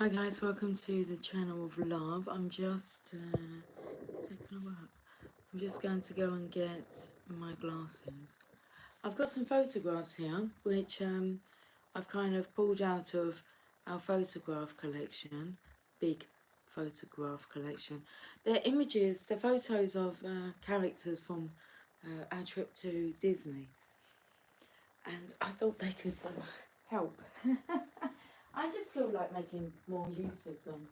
Hi guys, welcome to the channel of love. I'm just, is that gonna work? I'm just going to go and get my glasses. I've got some photographs here, which I've kind of pulled out of our photograph collection, big photograph collection. They're images, they're photos of characters from our trip to Disney. And I thought they could help. I just feel like making more use of them.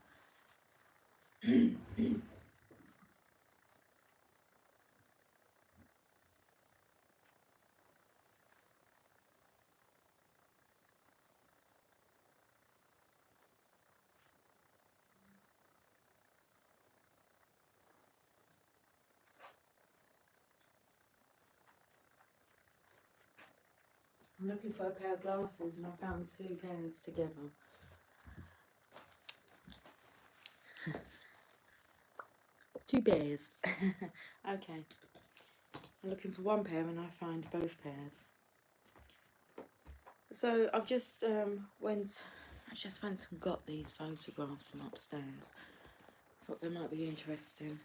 I'm looking for a pair of glasses and I found two pairs together. Two pairs. Okay. I'm looking for one pair and I find both pairs. So I've just went and got these photographs from upstairs. Thought they might be interesting.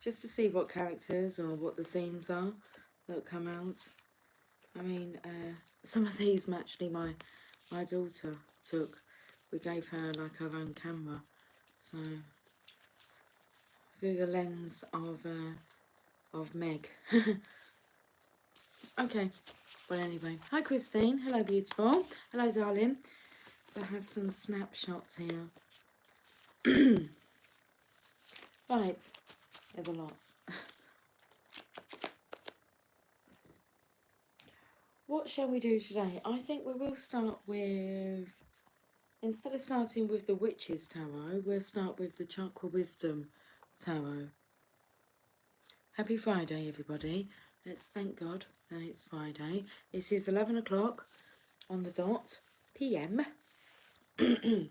Just to see what characters or what the scenes are that come out. I mean, some of these actually my daughter took. We gave her like her own camera. So through the lens of Meg. Okay, well anyway, hi Christine, hello beautiful, hello darling. So I have some snapshots here. Right, there's a lot. What shall we do today? I think we will start with, instead of starting with the Witches Tarot, we'll start with the Chakra Wisdom Tarot. Happy Friday everybody. Let's thank God that it's Friday. It is 11 o'clock on the dot PM. And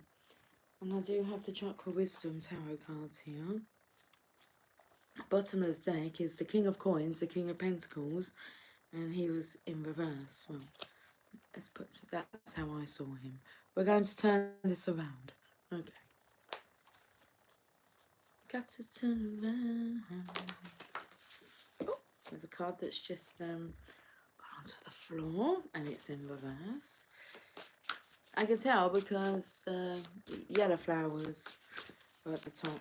I do have the Chakra Wisdom Tarot cards here. Bottom of the deck is the King of Coins, the King of Pentacles, and he was in reverse. Well, let's put, that's how I saw him. We're going to turn this around. Okay. Got to turn around. Oh, there's a card that's just gone onto the floor and it's in reverse. I can tell because the yellow flowers are at the top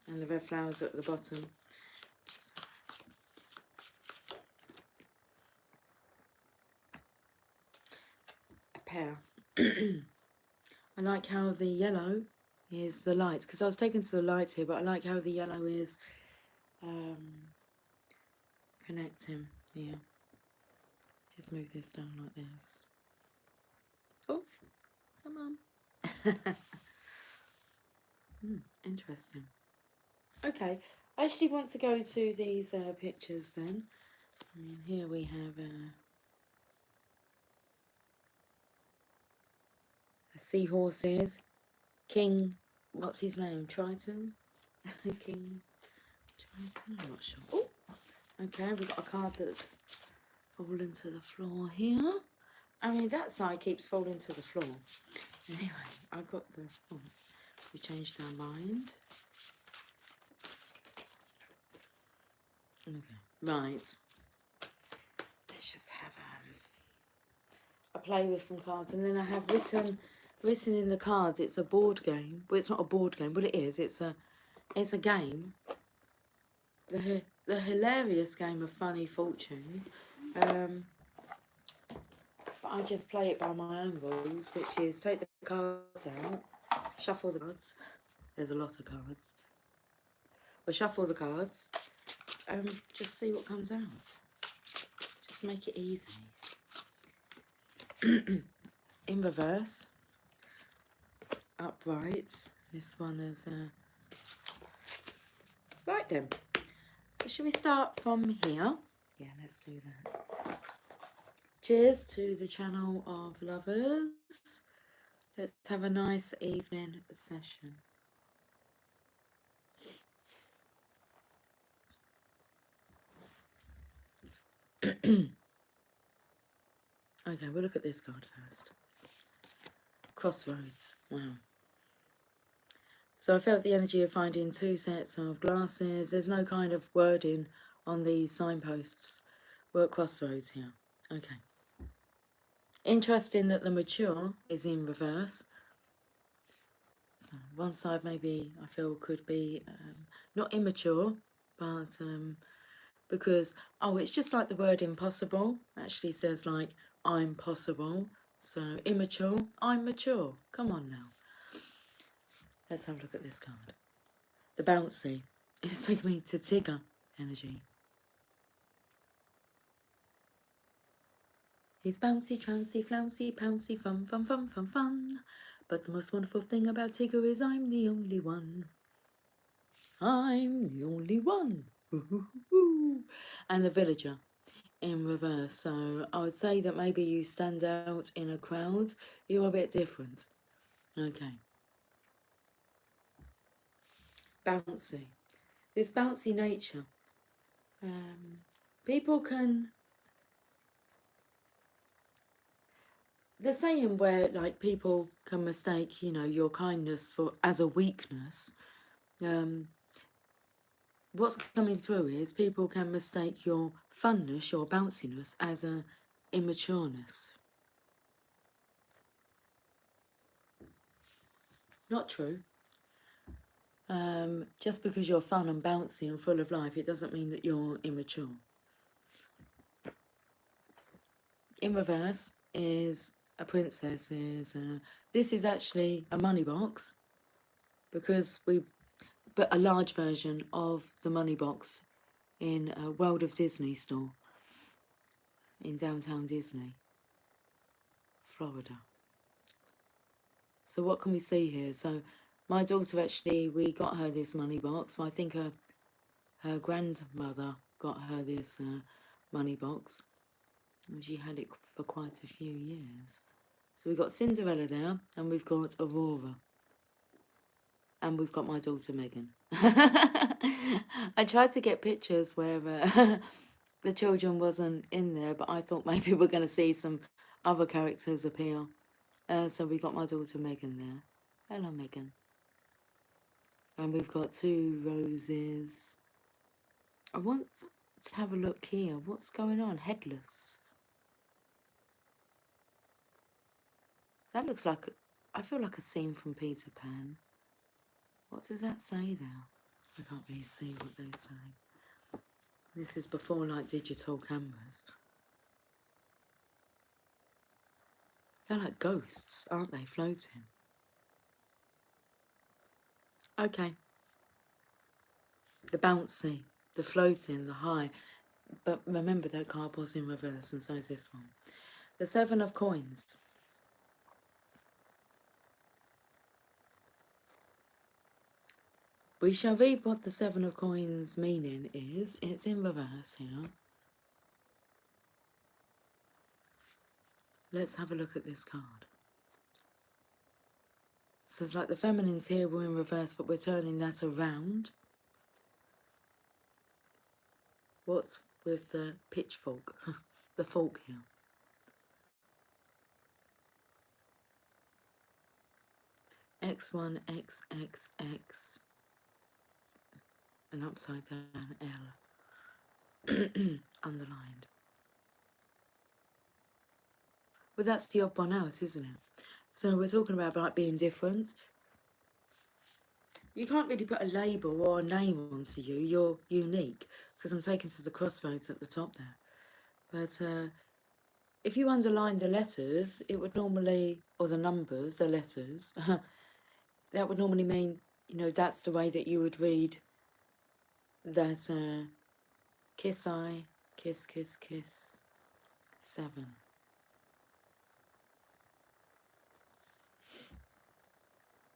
and the red flowers are at the bottom. A pair. I like how the yellow is the lights, because I was taken to the lights here, but I like how the yellow is connecting here. Just move this down like this. Oh, come on. Interesting. Okay, I actually want to go to these pictures then. I mean, here we have seahorses. King, what's his name? Triton? King Triton? I'm not sure. Oh, okay, we've got a card that's fallen to the floor here. I mean, that side keeps falling to the floor. Anyway, I got the... Oh, we changed our mind. Okay, right. Let's just have a play with some cards. And then I have written in the cards, it's a board game. Well, it's not a board game, but it is. It's a game. The hilarious game of Funny Fortunes. But I just play it by my own rules, which is take the cards out, shuffle the cards. There's a lot of cards. We'll shuffle the cards. Just see what comes out. Just make it easy. In reverse. Upright. This one is right then. Should we start from here? Yeah, let's do that. Cheers to the channel of lovers. Let's have a nice evening session. Okay, we'll look at this card first. Crossroads. Wow. So I felt the energy of finding 2 sets of glasses. There's no kind of wording on these signposts. We're at crossroads here. Okay. Interesting that the mature is in reverse. So one side maybe I feel could be not immature, but because, oh, it's just like the word impossible. Actually says like, I'm possible. So immature, I'm mature. Come on now. Let's have a look at this card. The bouncy. It's taking me to Tigger energy. He's bouncy, trouncy, flouncy, pouncy, fun, fun, fun, fun, fun. But the most wonderful thing about Tigger is I'm the only one. I'm the only one. Ooh. And the villager in reverse. So I would say that maybe you stand out in a crowd. You're a bit different. Okay. Bouncy. This bouncy nature. People can... The saying where like people can mistake, you know, your kindness for as a weakness. What's coming through is people can mistake your funness, your bounciness, as a immatureness. Not true. Just because you're fun and bouncy and full of life, it doesn't mean that you're immature. In reverse is a princess. This is actually a money box, because but a large version of the money box in a World of Disney store in downtown Disney, Florida. So what can we see here? So my daughter actually, we got her this money box. I think her grandmother got her this money box. And she had it for quite a few years. So we've got Cinderella there, and we've got Aurora. And we've got my daughter Megan. I tried to get pictures where the children wasn't in there, but I thought maybe we're going to see some other characters appear. So we got my daughter Megan there. Hello, Megan. And we've got 2 roses. I want to have a look here. What's going on? Headless. That looks like, I feel like a scene from Peter Pan. What does that say there? I can't really see what they say. This is before like digital cameras. They're like ghosts, aren't they, floating? Okay. The bouncy, the floating, the high. But remember that card was in reverse, and so is this one. The 7 of coins. We shall read what the 7 of coins meaning is. It's in reverse here. Let's have a look at this card. So it's like the feminines here were in reverse, but we're turning that around. What's with the pitchfork? The fork here. X1, X, X, X. An upside down L. Underlined. Well, that's the odd one out, isn't it? So we're talking about like being different. You can't really put a label or a name onto you. You're unique, because I'm taken to the crossroads at the top there. But if you underline the letters, it would normally, or the numbers, the letters, that would normally mean, you know, that's the way that you would read that kiss I, kiss, kiss, kiss, 7.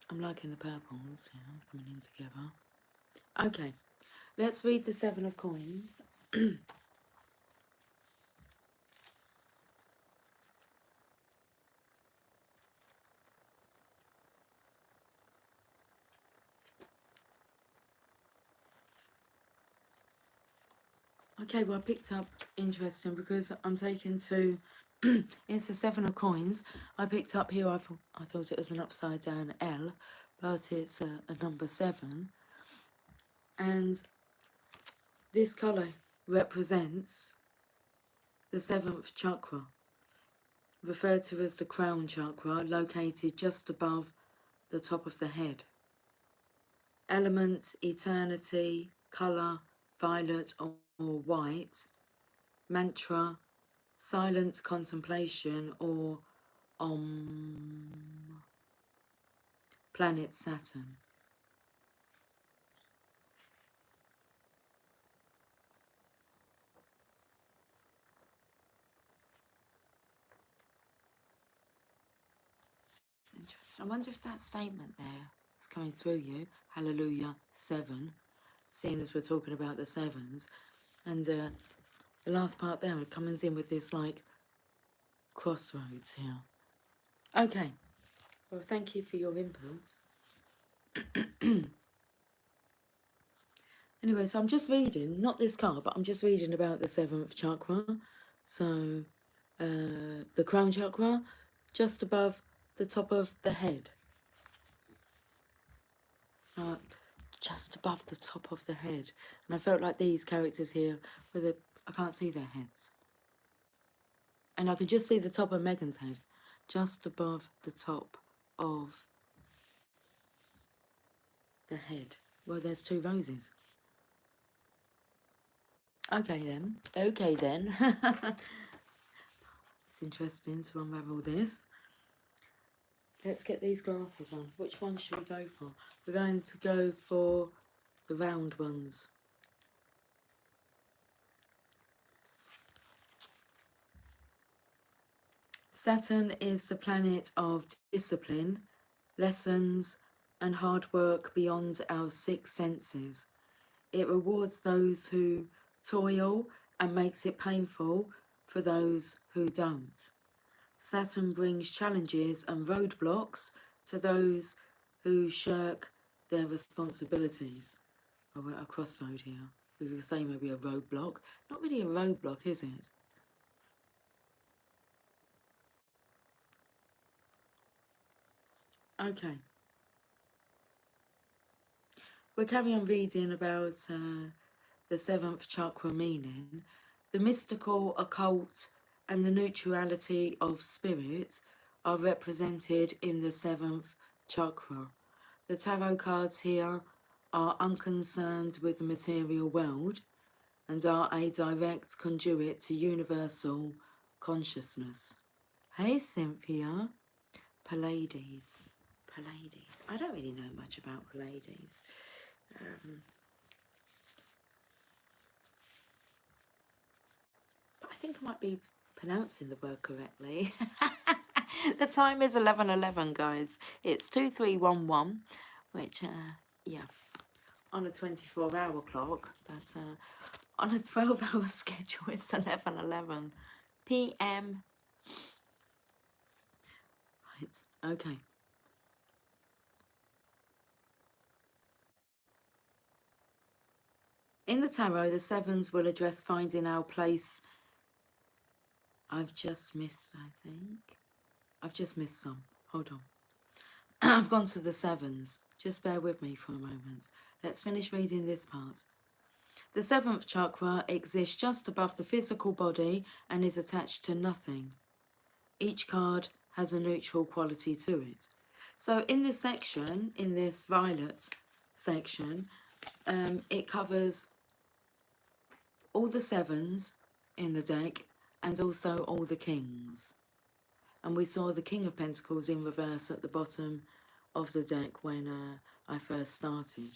I'm liking the purples here, coming in together. Okay, let's read the 7 of coins. Okay, well I picked up, interesting, because I'm taken to, it's the 7 of coins. I picked up here, I thought it was an upside down L, but it's a number 7. And this colour represents the 7th chakra, referred to as the crown chakra, located just above the top of the head. Element, eternity, colour, violet or white. Mantra, silent contemplation or Om. Planet Saturn. It's interesting. I wonder if that statement there is coming through you. Hallelujah 7. Seeing as we're talking about the 7s. And the last part there, it comes in with this like crossroads here. Okay. Well, thank you for your input. Anyway, so I'm just reading, not this card, but I'm just reading about the 7th chakra. So, the crown chakra, just above the top of the head. Just above the top of the head. And I felt like these characters here, I can't see their heads. And I can just see the top of Megan's head, just above the top of the head. Well, there's 2 roses. Okay then. It's interesting to unravel this. Let's get these glasses on. Which one should we go for? We're going to go for the round ones. Saturn is the planet of discipline, lessons, and hard work beyond our 6 senses. It rewards those who toil and makes it painful for those who don't. Saturn brings challenges and roadblocks to those who shirk their responsibilities. Oh, we're at a crossroad here. We could say maybe a roadblock. Not really a roadblock, is it? Okay. We'll carry on reading about the 7th chakra meaning. The mystical, occult, and the neutrality of spirit are represented in the 7th chakra. The tarot cards here are unconcerned with the material world and are a direct conduit to universal consciousness. Hey Cynthia. Pleiades. Pleiades. I don't really know much about Pleiades. But I think I might be pronouncing the word correctly. The time is 11:11, guys. It's 2311, which, yeah, on a 24-hour clock, but on a 12-hour schedule, it's 11:11 p.m. Right, okay. In the tarot, the 7s will address finding our place. I've just missed, I think. I've just missed some. Hold on. I've gone to the 7s. Just bear with me for a moment. Let's finish reading this part. The 7th chakra exists just above the physical body and is attached to nothing. Each card has a neutral quality to it. So in this section, in this violet section, it covers all the 7s in the deck and also all the kings. And we saw the King of Pentacles in reverse at the bottom of the deck when I first started.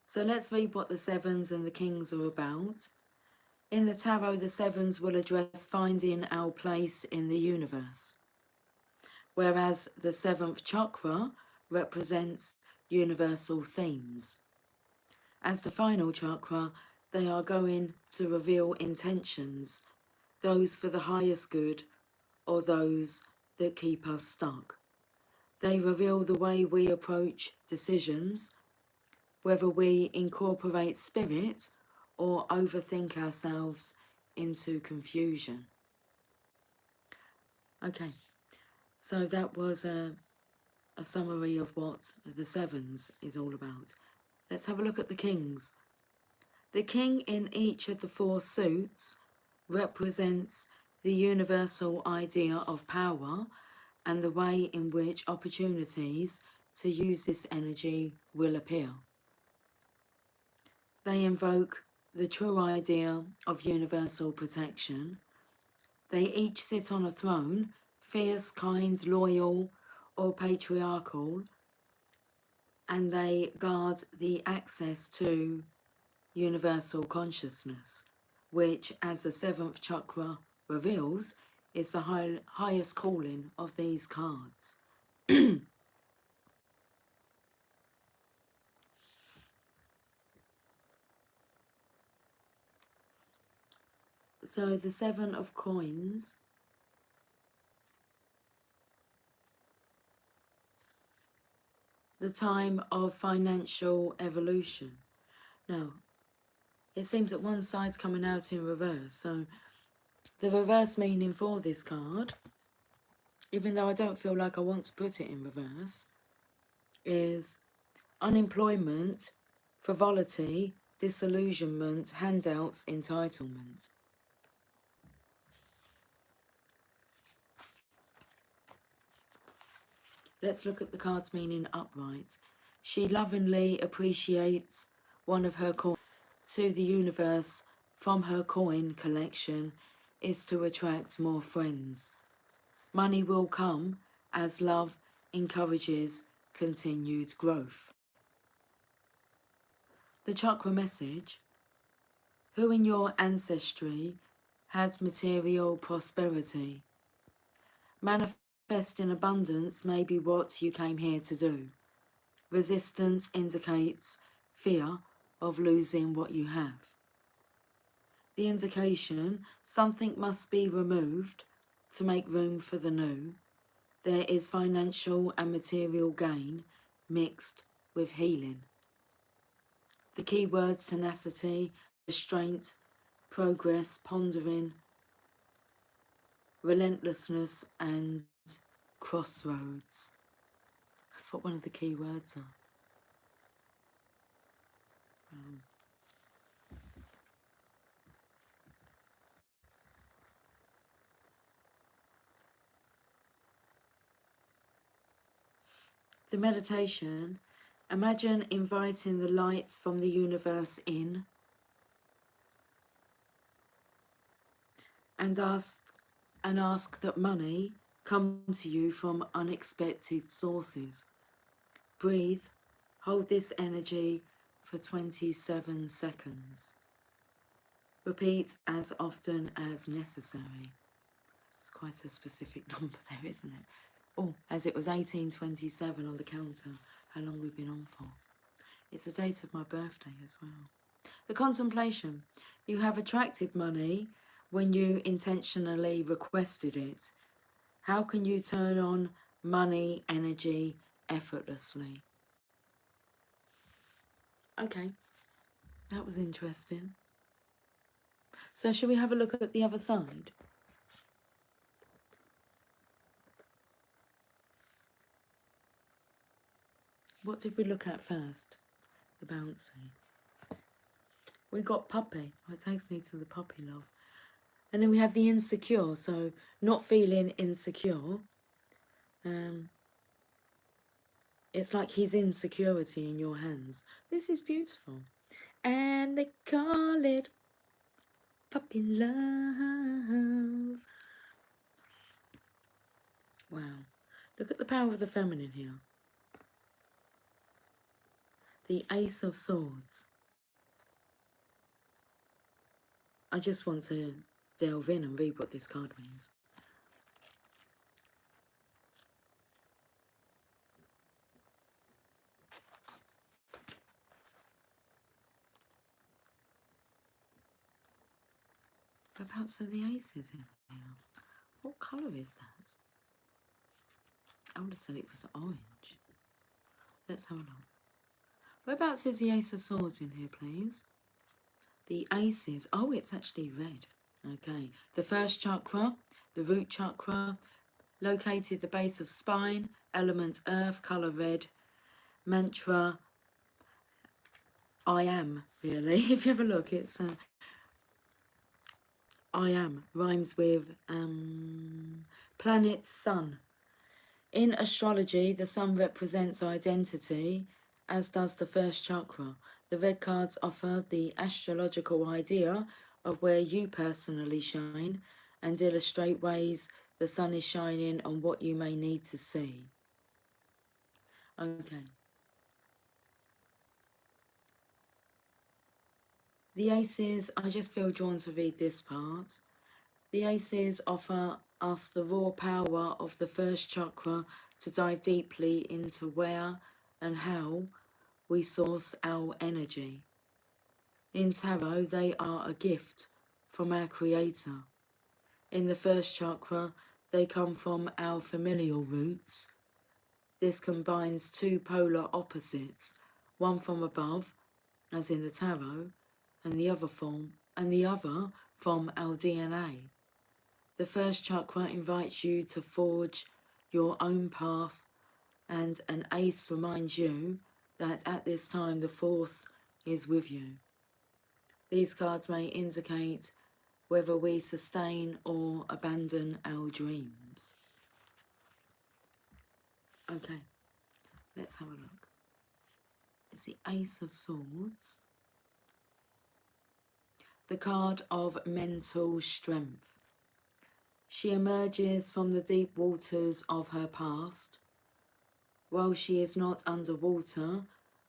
So let's read what the 7s and the kings are about. In the tarot, the 7s will address finding our place in the universe, whereas the 7th chakra represents universal themes. As the final chakra, they are going to reveal intentions, those for the highest good or those that keep us stuck. They reveal the way we approach decisions, whether we incorporate spirit or overthink ourselves into confusion. Okay, so that was a a summary of what the sevens is all about. Let's have a look at the kings. The king in each of the 4 suits represents the universal idea of power and the way in which opportunities to use this energy will appear. They invoke the true idea of universal protection. They each sit on a throne, fierce, kind, loyal, or patriarchal, and they guard the access to universal consciousness, which, as the 7th chakra reveals, is the highest calling of these cards. So the 7 of coins the time of financial evolution. Now, it seems that one side's coming out in reverse. So the reverse meaning for this card, even though I don't feel like I want to put it in reverse, is unemployment, frivolity, disillusionment, handouts, entitlement. Let's look at the card's meaning upright. She lovingly appreciates one of her coins to the universe from her coin collection is to attract more friends. Money will come as love encourages continued growth. The chakra message: who in your ancestry had material prosperity? Manifest in abundance may be what you came here to do. Resistance indicates fear of losing what you have. The indication: something must be removed to make room for the new. There is financial and material gain mixed with healing. The key words: tenacity, restraint, progress, pondering, relentlessness, and crossroads. That's what one of the key words are. The meditation: imagine inviting the light from the universe in and ask that money come to you from unexpected sources. Breathe, hold this energy for 27 seconds. Repeat as often as necessary. It's quite a specific number there, isn't it? Oh, as it was 1827 on the counter, how long we've been on for. It's the date of my birthday as well. The contemplation: you have attracted money when you intentionally requested it. How can you turn on money energy effortlessly? Okay, that was interesting. So shall we have a look at the other side? What did we look at first? The bouncy. We got puppy. Oh, it takes me to the puppy love. And then we have the insecure. So not feeling insecure. It's like his insecurity in your hands. This is beautiful. And they call it puppy love. Wow. Look at the power of the feminine here. The Ace of Swords. I just want to delve in and read what this card means. Whereabouts are the aces in here? What colour is that? I would have said it was orange. Let's have a look. Whereabouts is the Ace of Swords in here, please? The aces. Oh, it's actually red. Okay. The first chakra, the root chakra, located at the base of spine, element earth, colour red, mantra I am, really. If you have a look, it's I am, rhymes with planet sun. In astrology, the sun represents identity, as does the first chakra. The red cards offer the astrological idea of where you personally shine and illustrate ways the sun is shining on what you may need to see. Okay. The aces, I just feel drawn to read this part. The aces offer us the raw power of the first chakra to dive deeply into where and how we source our energy. In tarot, they are a gift from our creator. In the first chakra, they come from our familial roots. This combines two polar opposites, one from above, as in the tarot, and the other from our DNA. The first chakra invites you to forge your own path, and an ace reminds you that at this time the force is with you. These cards may indicate whether we sustain or abandon our dreams. Okay, let's have a look. It's the Ace of Swords. The card of mental strength. She emerges from the deep waters of her past. While she is not underwater,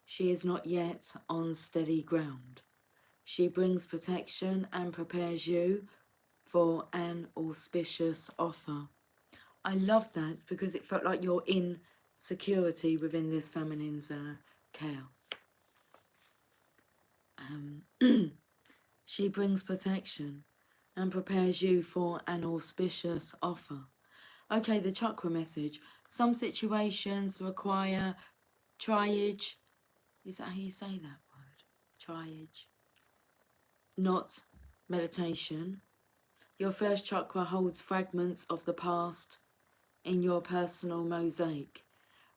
she is not yet on steady ground. She brings protection and prepares you for an auspicious offer. I love that because it felt like you're in security within this feminine's care. She brings protection and prepares you for an auspicious offer. Okay, the chakra message. Some situations require triage. Is that how you say that word? Triage. Not meditation. Your first chakra holds fragments of the past in your personal mosaic.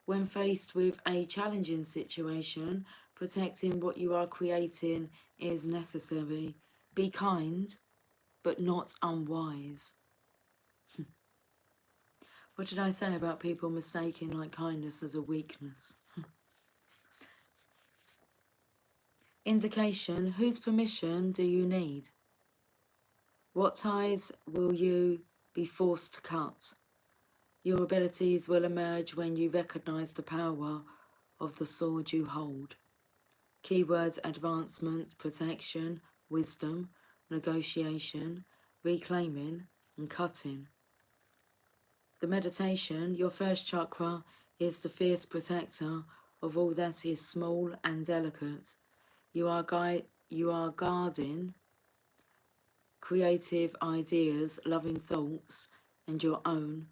When faced with a challenging situation, protecting what you are creating is necessary. Be kind, but not unwise. What did I say about people mistaking like kindness as a weakness? Indication, whose permission do you need? What ties will you be forced to cut? Your abilities will emerge when you recognize the power of the sword you hold. Keywords: advancement, protection, wisdom, negotiation, reclaiming, and cutting. The meditation, your first chakra, is the fierce protector of all that is small and delicate. You are guarding creative ideas, loving thoughts, and your own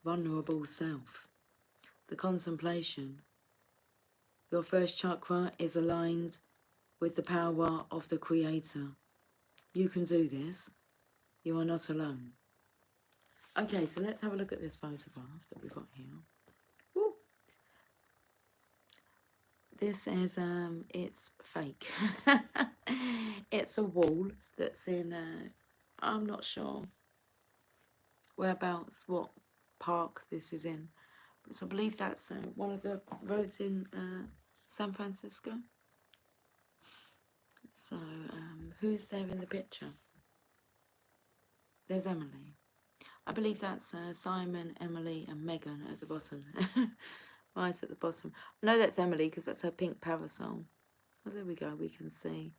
vulnerable self. The contemplation. Your first chakra is aligned with the power of the Creator. You can do this. You are not alone. Okay, so let's have a look at this photograph that we've got here. Woo. This is, it's fake. It's a wall that's in, I'm not sure whereabouts, what park this is in. But I believe that's one of the roads in San Francisco. So, who's there in the picture? There's Emily. I believe that's Simon, Emily, and Megan at the bottom. Right at the bottom. I know that's Emily because that's her pink parasol. Oh, there we go. We can see.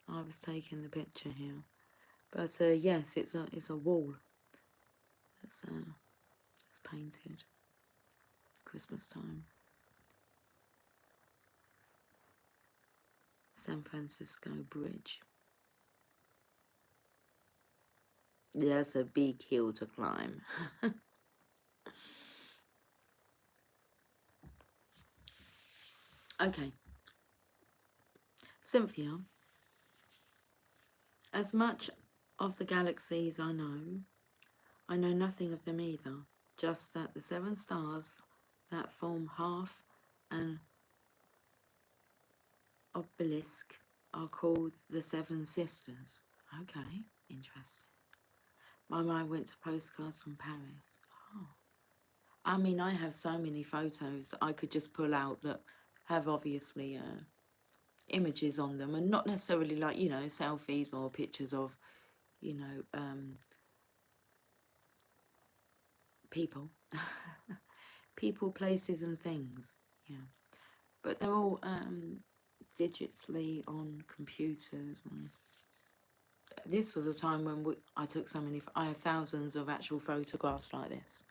I was taking the picture here, but yes, it's a wall. It's painted. Christmas time. San Francisco Bridge. That's a big hill to climb. Okay. Cynthia, as much of the galaxies I know, I know nothing of them either, just that the 7 stars that form half an obelisk are called the 7 Sisters. Okay, interesting. My mind went to postcards from Paris. Oh. I mean, I have so many photos that I could just pull out that have obviously images on them, and not necessarily like, you know, selfies or pictures of, you know, people. People, places and things, yeah. But they're all digitally on computers, and this was a time when I took so many, I have thousands of actual photographs like this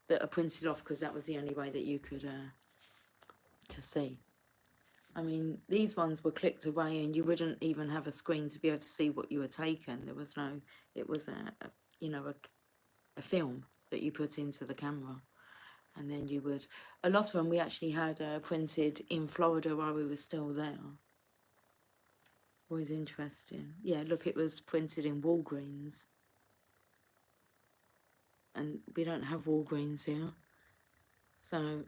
that are printed off because that was the only way that you could to see. I mean, these ones were clicked away and you wouldn't even have a screen to be able to see what you were taken. There was no, it was you know, a film that you put into the camera. And then you would, a lot of them we actually had printed in Florida while we were still there. Always interesting. Yeah, look, it was printed in Walgreens. And we don't have Walgreens here. So,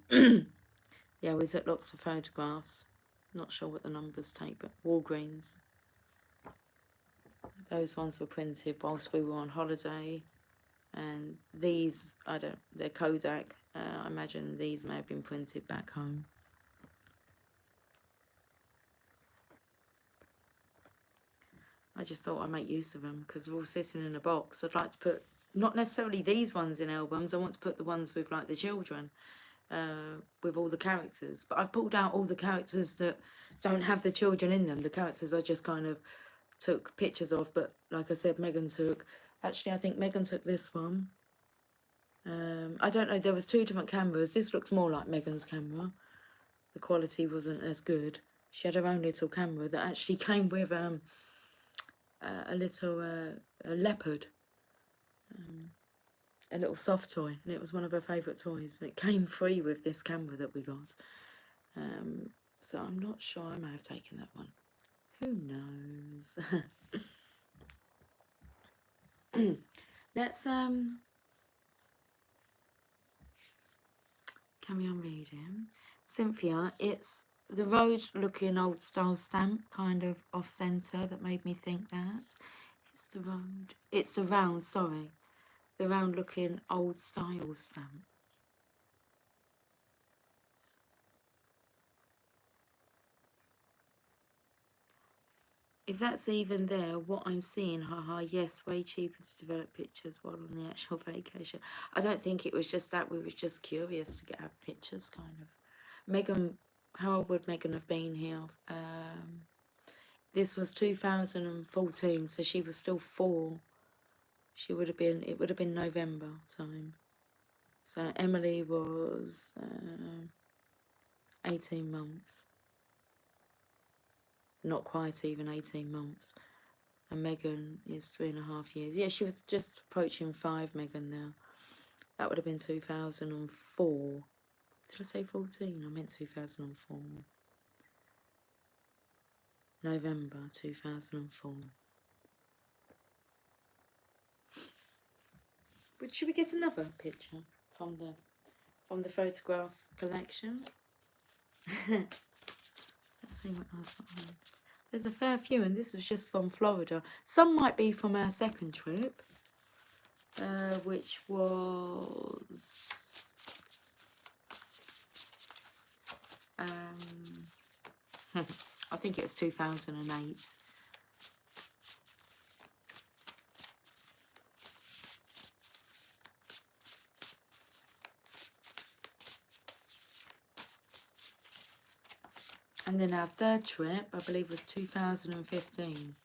yeah, we took lots of photographs. Not sure what the numbers take, but Walgreens. Those ones were printed whilst we were on holiday. And these, they're Kodak. I imagine these may have been printed back home. I just thought I'd make use of them because they're all sitting in a box. I'd like to put, not necessarily these ones in albums, I want to put the ones with like the children, with all the characters. But I've pulled out all the characters that don't have the children in them. The characters I just kind of took pictures of, but like I said, Megan took, actually I think Megan took this one. I don't know, there was 2 different cameras. This looks more like Megan's camera. The quality wasn't as good. She had her own little camera that actually came with a little a leopard, a little soft toy, and it was one of her favourite toys, and it came free with this camera that we got. So I'm not sure, I may have taken that one. Who knows? Let's carry on reading. Cynthia, it's the road looking old style stamp, kind of off centre, that made me think that. It's the road. It's the round, sorry. The round looking old style stamp. If that's even there, what I'm seeing, haha, yes, way cheaper to develop pictures while on the actual vacation. I don't think it was just that, we were just curious to get our pictures, kind of. Megan, how old would Megan have been here? This was 2014, so she was still 4. She would have been, it would have been November time. So Emily was 18 months. Not quite even 18 months. And Megan is 3.5 years. Yeah, she was just approaching 5, Megan, now. That would have been 2004. Did I say 14? I meant 2004. November 2004. But should we get another picture from the photograph collection? Let's see what else I have. There's a fair few, and this was just from Florida. Some might be from our second trip, which was I think it was 2008. And then our third trip, I believe, was 2015.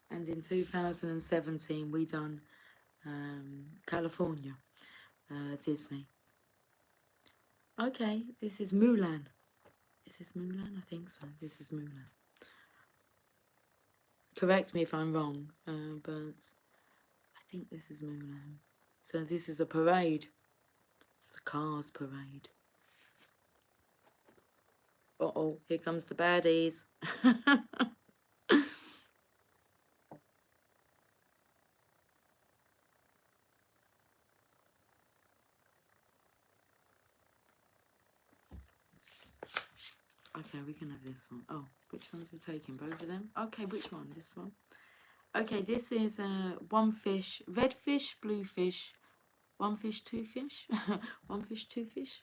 And in 2017, we done California, Disney. Okay, this is Mulan. Is this Mulan? I think so. This is Mulan. Correct me if I'm wrong, but I think this is Mulan. So this is a parade. It's the Cars parade. Uh-oh, here comes the baddies. Okay, we can have this one. Oh, which ones we're taking? Both of them? Okay, which one? This one? Okay, this is one fish, red fish, blue fish, one fish, two fish, one fish, two fish,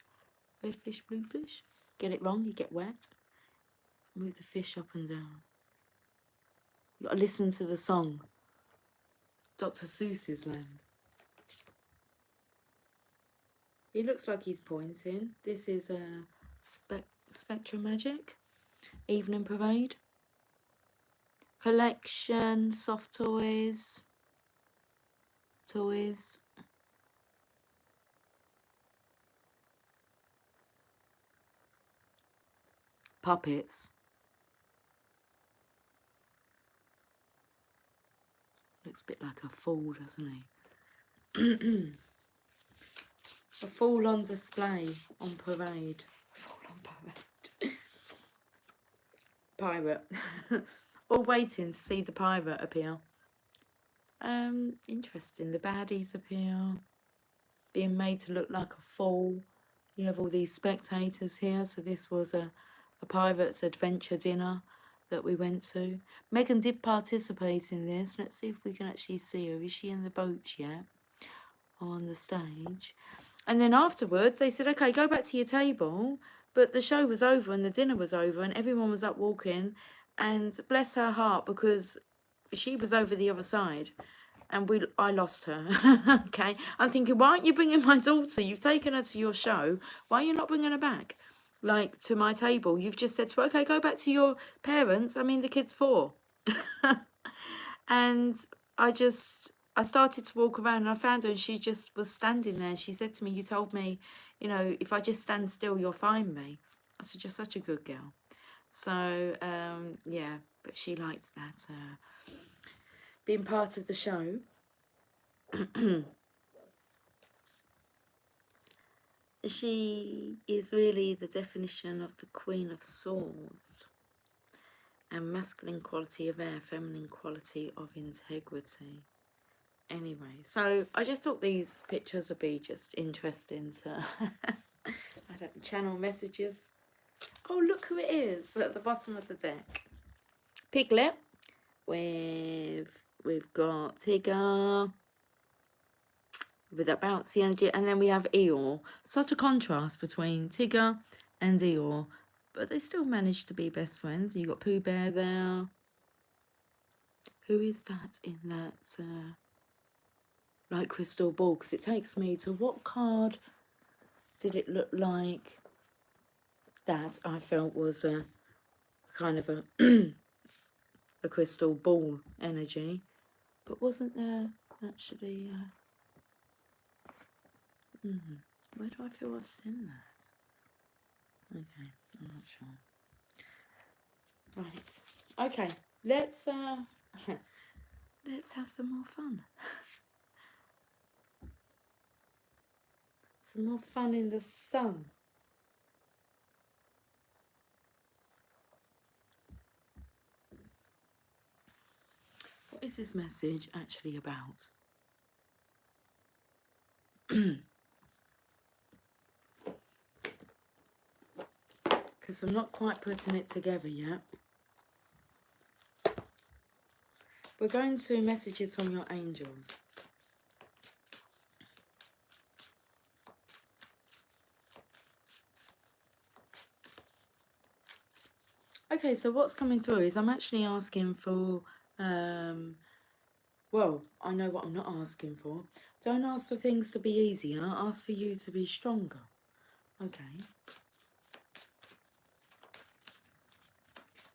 red fish, blue fish. Get it wrong, you get wet. Move the fish up and down. You gotta listen to the song. Dr. Seuss's Land. He looks like he's pointing. This is a Spectrum Magic, Evening Parade, Collection, Soft Toys, Toys, Puppets. Looks a bit like a fool, doesn't he? A fool on display on parade. A fool on parade. Pirate. All waiting to see the pirate appear. Interesting. The baddies appear. Being made to look like a fool. You have all these spectators here. So this was a pirate's adventure dinner that we went to. Megan did participate in this. Let's see if we can actually see her. Is she in the boat yet? On the stage. And then afterwards they said, okay, go back to your table. But the show was over and the dinner was over and everyone was up walking, and bless her heart, because she was over the other side and I lost her. Okay, I'm thinking, why aren't you bringing my daughter? You've taken her to your show, why are you not bringing her back, like, to my table? You've just said to her, okay, go back to your parents. I mean, the kid's 4. And I started to walk around and I found her and she just was standing there. She said to me, you told me, you know, if I just stand still, you'll find me. I said, you're such a good girl. So, yeah, but she liked that, being part of the show. She is really the definition of the Queen of Swords. And masculine quality of air, feminine quality of integrity. Anyway, so I just thought these pictures would be just interesting to I don't channel messages. Oh, look who it is at the bottom of the deck. Piglet. We've got Tigger with that bouncy energy, and then we have Eeyore. Such a contrast between Tigger and Eeyore, but they still managed to be best friends. You got Pooh Bear there. Who is that in that like crystal ball? Because it takes me to, what card did it look like that I felt was a kind of a a crystal ball energy, but wasn't there actually where do I feel I've seen that? Okay, I'm not sure. Right, okay, let's let's have some more fun. Some more fun in the sun. What is this message actually about? Because I'm not quite putting it together yet. We're going to messages from your angels. Okay, so what's coming through is I'm actually asking for, well, I know what I'm not asking for. Don't ask for things to be easier, ask for you to be stronger. Okay.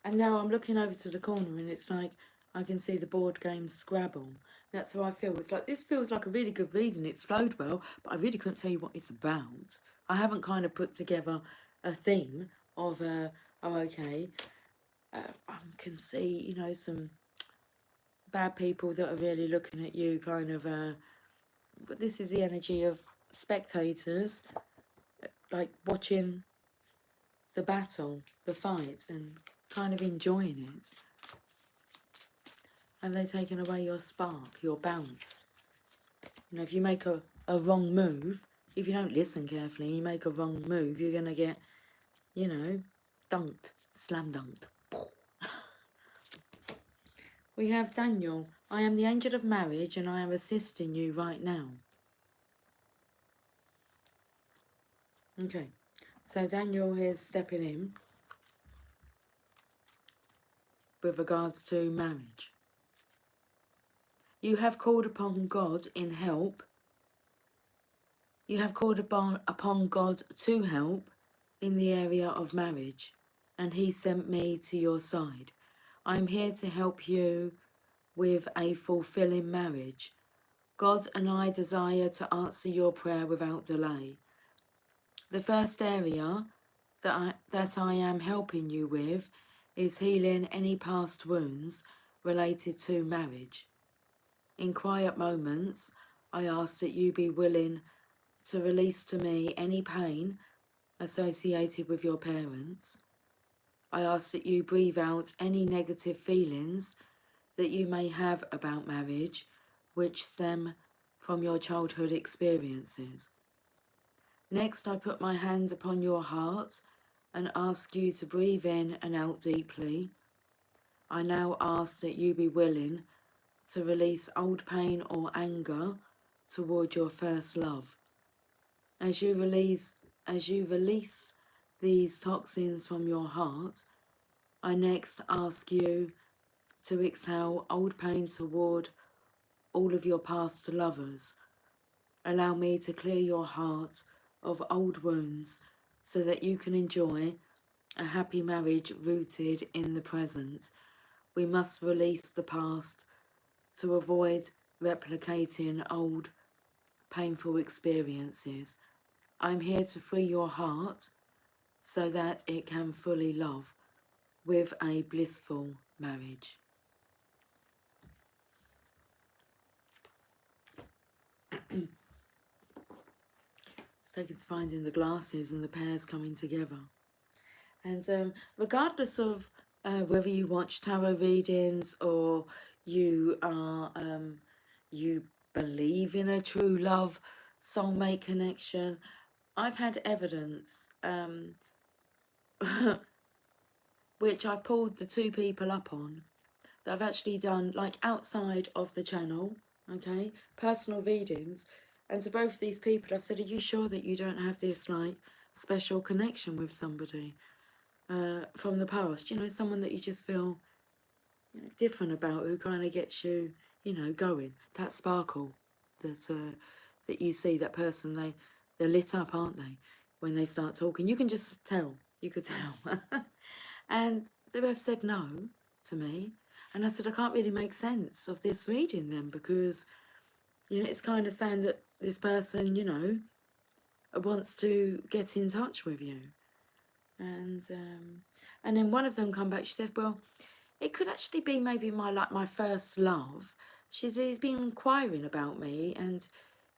And now I'm looking over to the corner and it's like I can see the board game Scrabble. That's how I feel. It's like, this feels like a really good reading. It's flowed well, but I really couldn't tell you what it's about. I haven't kind of put together a theme of, oh, okay, I can see, you know, some bad people that are really looking at you, kind of, but this is the energy of spectators, like watching the battle, the fight, and kind of enjoying it? Have they taken away your spark, your bounce? You know, if you make a wrong move, if you don't listen carefully, you make a wrong move, you're going to get, you know, dunked, slam dunked. We have Daniel. I am the angel of marriage and I am assisting you right now. Okay, so Daniel is stepping in with regards to marriage. You have called upon God in help. You have called upon God to help in the area of marriage, and he sent me to your side. I am here to help you with a fulfilling marriage. God and I desire to answer your prayer without delay. The first area that I am helping you with is healing any past wounds related to marriage. In quiet moments, I ask that you be willing to release to me any pain associated with your parents. I ask that you breathe out any negative feelings that you may have about marriage, which stem from your childhood experiences. Next, I put my hand upon your heart and ask you to breathe in and out deeply. I now ask that you be willing to release old pain or anger toward your first love. As you release these toxins from your heart, I next ask you to exhale old pain toward all of your past lovers. Allow me to clear your heart of old wounds so that you can enjoy a happy marriage rooted in the present. We must release the past to avoid replicating old painful experiences. I'm here to free your heart so that it can fully love with a blissful marriage. It's taken to finding the glasses and the pairs coming together. And regardless of whether you watch tarot readings or you are you believe in a true love, soulmate connection, I've had evidence which I've pulled the two people up on that I've actually done like outside of the channel, okay, personal readings, and to both these people I've said, are you sure that you don't have this like special connection with somebody from the past, you know, someone that you just feel, you know, different about, who kind of gets you, you know, going, that sparkle that you see, that person, they're lit up, aren't they, when they start talking? You can just tell, you could tell. And they both said no to me, and I said I can't really make sense of this reading then, because, you know, it's kind of saying that this person, you know, wants to get in touch with you. And then one of them come back, she said, well, it could actually be maybe my first love. He's been inquiring about me, and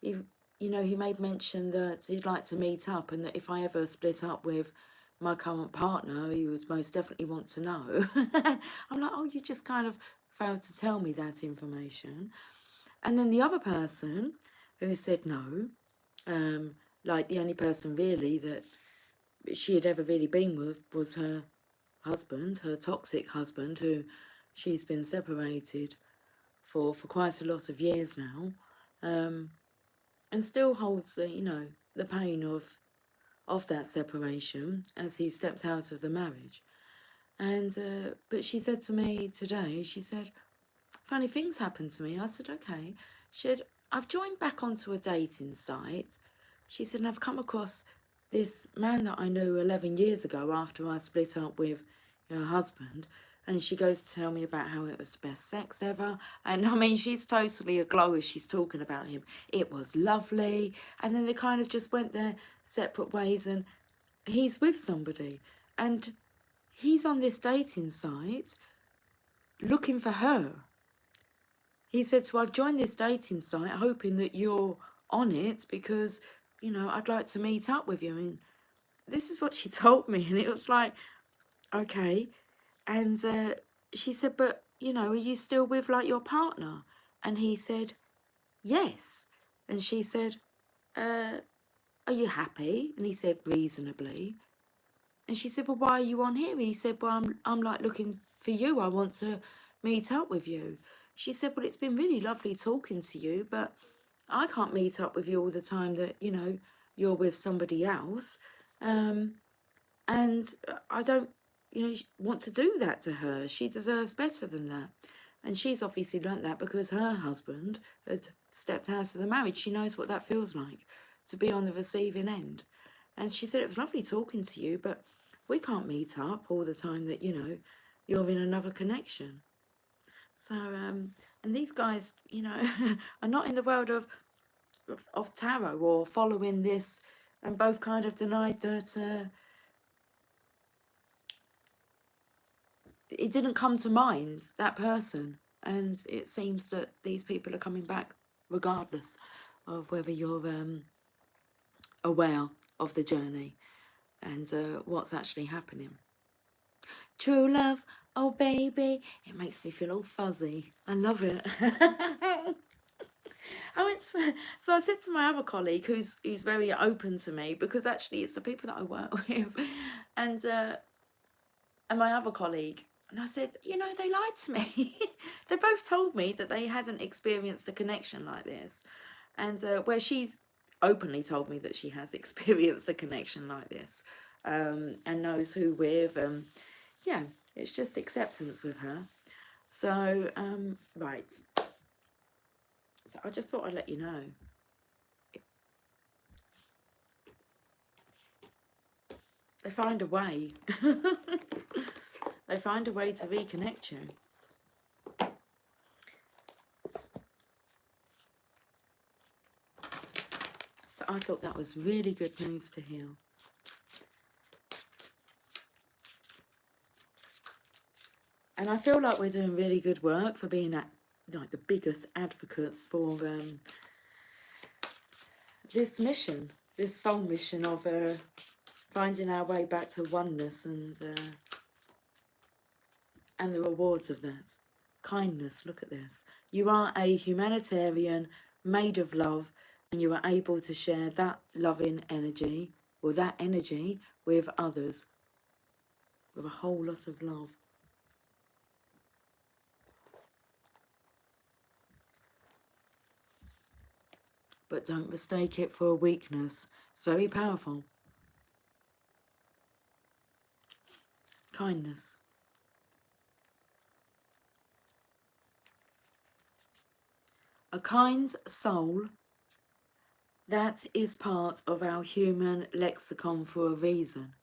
he made mention that he'd like to meet up, and that if I ever split up with my current partner, he would most definitely want to know. I'm like, oh, you just kind of failed to tell me that information. And then the other person who said no, like the only person really that she had ever really been with was her husband, her toxic husband, who she's been separated for quite a lot of years now, and still holds the pain of that separation as he stepped out of the marriage. And but she said to me today, she said, funny things happened to me. I said, okay. She said, I've joined back onto a dating site. She said, and I've come across this man that I knew 11 years ago after I split up with her husband. And she goes to tell me about how it was the best sex ever. And I mean, she's totally aglow as she's talking about him. It was lovely. And then they kind of just went their separate ways, and he's with somebody. And he's on this dating site looking for her. He said, so I've joined this dating site hoping that you're on it because, you know, I'd like to meet up with you. I mean, this is what she told me, and it was like, okay. And she said, but, you know, are you still with, like, your partner? And he said, yes. And she said, are you happy? And he said, reasonably. And she said, well, why are you on here? He said, well, I'm like looking for you. I want to meet up with you. She said, well, it's been really lovely talking to you, but I can't meet up with you all the time that, you know, you're with somebody else. And I don't, you know, want to do that to her. She deserves better than that. And she's obviously learnt that because her husband had stepped out of the marriage. She knows what that feels like, to be on the receiving end. And she said, it was lovely talking to you, but we can't meet up all the time that, you know, you're in another connection. So, and these guys, you know, are not in the world of tarot or following this, and both kind of denied that it didn't come to mind, that person. And it seems that these people are coming back regardless of whether you're aware of the journey and what's actually happening. True love, oh baby, it makes me feel all fuzzy. I love it. So I said to my other colleague, who's very open to me, because actually it's the people that I work with, and my other colleague, and I said, you know, they lied to me. They both told me that they hadn't experienced a connection like this, and where she's openly told me that she has experienced a connection like this, and knows who with. Yeah, it's just acceptance with her. So right. So I just thought I'd let you know. They find a way. They find a way to reconnect you. So I thought that was really good news to hear. And I feel like we're doing really good work for being like the biggest advocates for this mission, this soul mission of finding our way back to oneness and the rewards of that. Kindness, look at this. You are a humanitarian made of love, and you are able to share that loving energy, or that energy, with others, with a whole lot of love. But don't mistake it for a weakness. It's very powerful. Kindness. A kind soul, that is part of our human lexicon for a reason.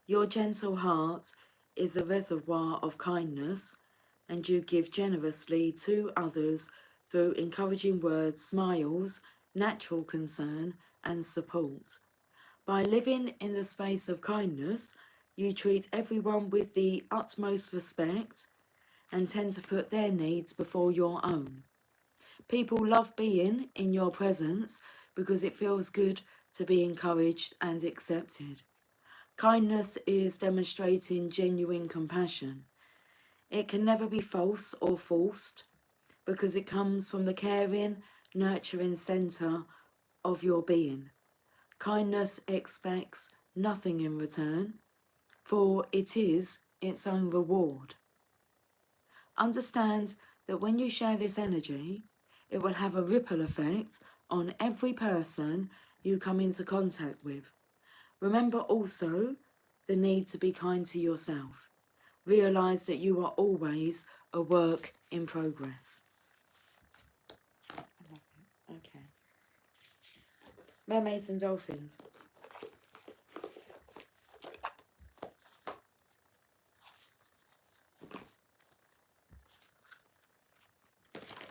Your gentle heart is a reservoir of kindness, and you give generously to others through encouraging words, smiles, natural concern, and support. By living in the space of kindness, you treat everyone with the utmost respect and tend to put their needs before your own. People love being in your presence because it feels good to be encouraged and accepted. Kindness is demonstrating genuine compassion. It can never be false or forced because it comes from the caring, nurturing centre of your being. Kindness expects nothing in return, for it is its own reward. Understand that when you share this energy, it will have a ripple effect on every person you come into contact with. Remember also the need to be kind to yourself. Realise that you are always a work in progress. Okay. Mermaids and dolphins.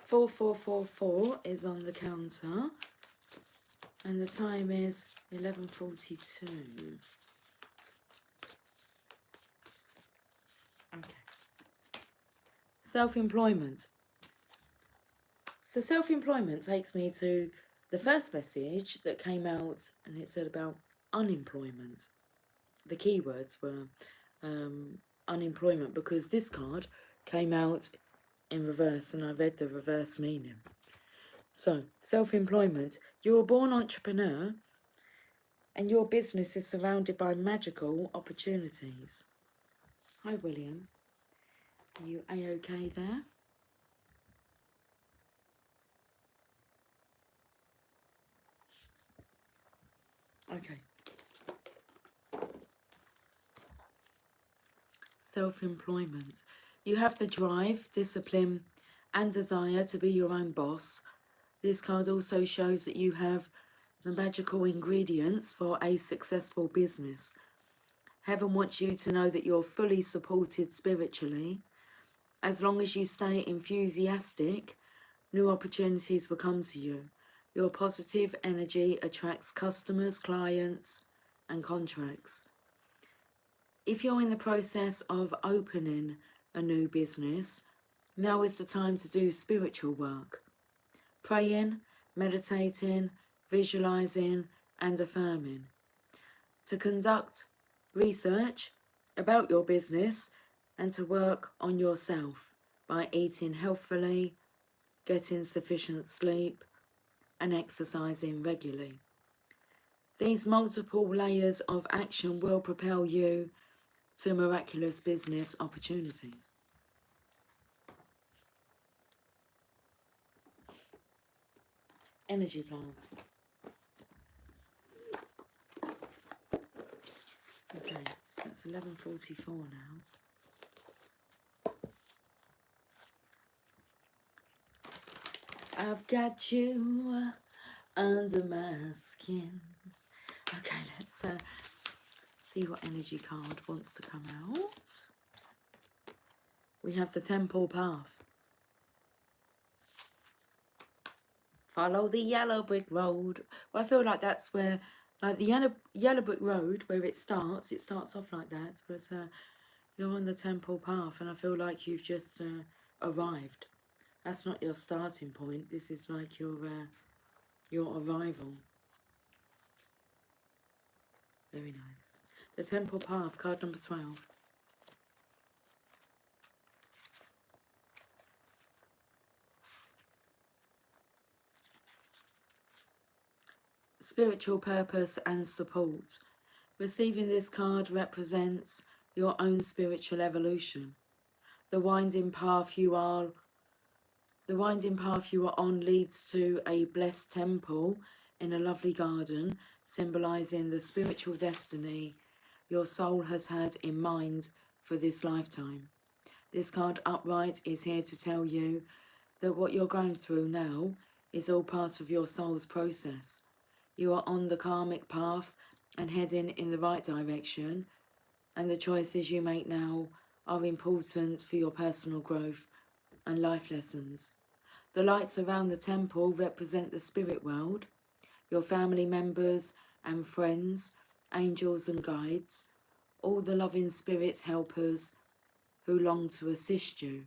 Four, 444 is on the counter, and the time is 11:42. Okay. Self-employment. So self-employment takes me to the first message that came out, and it said about unemployment. the keywords were unemployment, because this card came out in reverse and I read the reverse meaning. So, self-employment. You're a born entrepreneur and your business is surrounded by magical opportunities. Hi, William. Are you A-okay there? Okay. Self-employment. You have the drive, discipline, and desire to be your own boss. This card also shows that you have the magical ingredients for a successful business. Heaven wants you to know that you're fully supported spiritually. As long as you stay enthusiastic, new opportunities will come to you. Your positive energy attracts customers, clients, and contracts. If you're in the process of opening a new business, now is the time to do spiritual work. Praying, meditating, visualizing, and affirming. To conduct research about your business and to work on yourself by eating healthfully, getting sufficient sleep, and exercising regularly. These multiple layers of action will propel you to miraculous business opportunities. Energy cards. Okay, so it's 11:44 now. I've got you under my skin. Okay, let's see what energy card wants to come out. We have the Temple Path. Follow the yellow brick road. Well, I feel like that's where, like the yellow brick road, where it starts off like that, but you're on the Temple Path, and I feel like you've just arrived. That's not your starting point. This is like your arrival. Very nice. The Temple Path, card number 12. Spiritual purpose and support. Receiving this card represents your own spiritual evolution. The winding path you are on leads to a blessed temple in a lovely garden, symbolizing the spiritual destiny your soul has had in mind for this lifetime. This card upright is here to tell you that what you're going through now is all part of your soul's process. You are on the karmic path and heading in the right direction, and the choices you make now are important for your personal growth and life lessons. The lights around the temple represent the spirit world, your family members and friends, angels and guides, all the loving spirit helpers who long to assist you.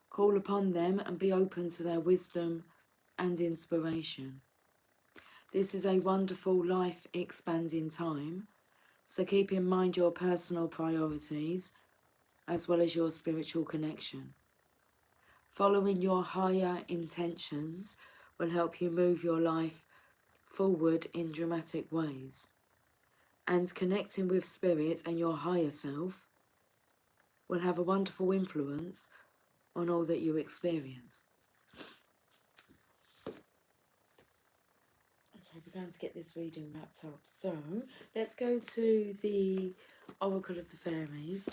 Call upon them and be open to their wisdom and inspiration. This is a wonderful life-expanding time, so keep in mind your personal priorities as well as your spiritual connection. Following your higher intentions will help you move your life forward in dramatic ways. And connecting with spirit and your higher self will have a wonderful influence on all that you experience. Okay, we're going to get this reading wrapped up. So, let's go to the Oracle of the Fairies,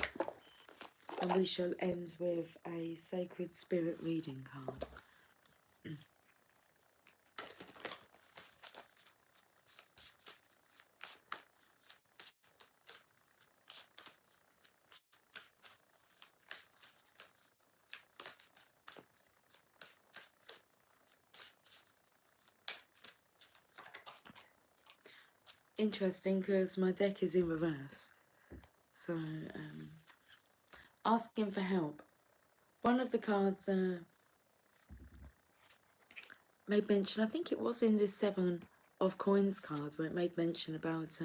and we shall end with a Sacred Spirit reading card. Interesting, because my deck is in reverse. So, asking for help. One of the cards made mention, I think it was in this 7 of Coins card, where it made mention about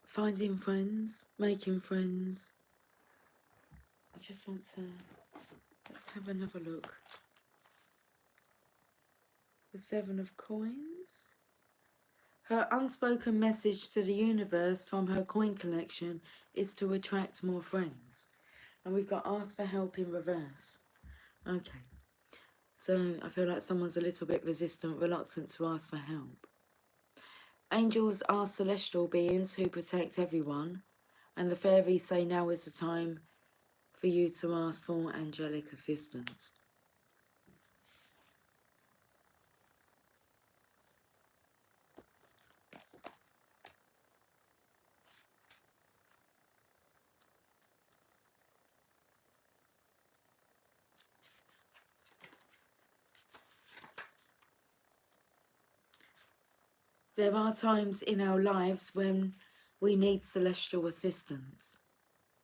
finding friends, making friends. I just want to, let's have another look. The 7 of Coins. Her unspoken message to the universe from her coin collection is to attract more friends. And we've got ask for help in reverse. Okay. So I feel like someone's a little bit resistant, reluctant to ask for help. Angels are celestial beings who protect everyone. And the fairies say now is the time for you to ask for angelic assistance. There are times in our lives when we need celestial assistance,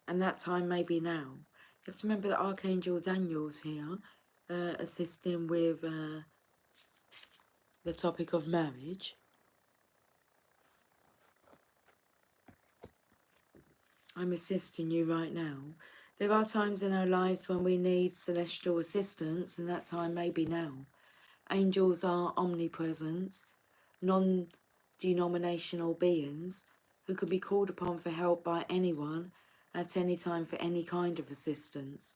and that time may be now. You have to remember that Archangel Daniel's here, assisting with the topic of marriage. I'm assisting you right now. There are times in our lives when we need celestial assistance, and that time may be now. Angels are omnipresent, non-denominational beings who can be called upon for help by anyone at any time for any kind of assistance,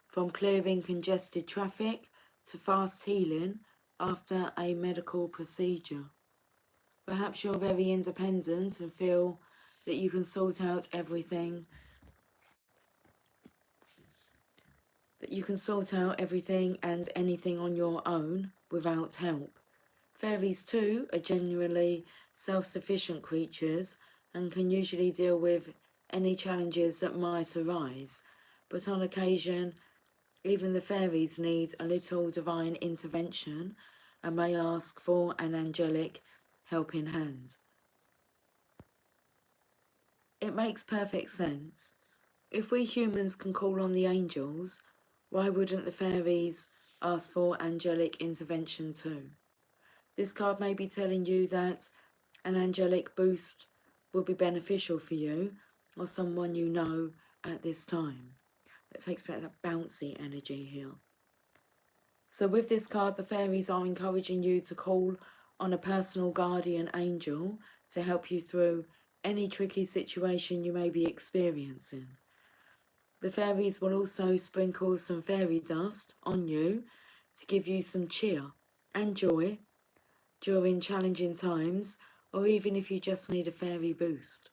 from clearing congested traffic to fast healing after a medical procedure. Perhaps you're very independent and feel that you can sort out everything, and anything on your own without help. Fairies too are genuinely self-sufficient creatures and can usually deal with any challenges that might arise, but on occasion even the fairies need a little divine intervention and may ask for an angelic helping hand. It makes perfect sense. If we humans can call on the angels, why wouldn't the fairies ask for angelic intervention too? This card may be telling you that an angelic boost will be beneficial for you or someone you know at this time. It takes that bouncy energy here. So with this card, the fairies are encouraging you to call on a personal guardian angel to help you through any tricky situation you may be experiencing. The fairies will also sprinkle some fairy dust on you to give you some cheer and joy during challenging times, or even if you just need a fairy boost.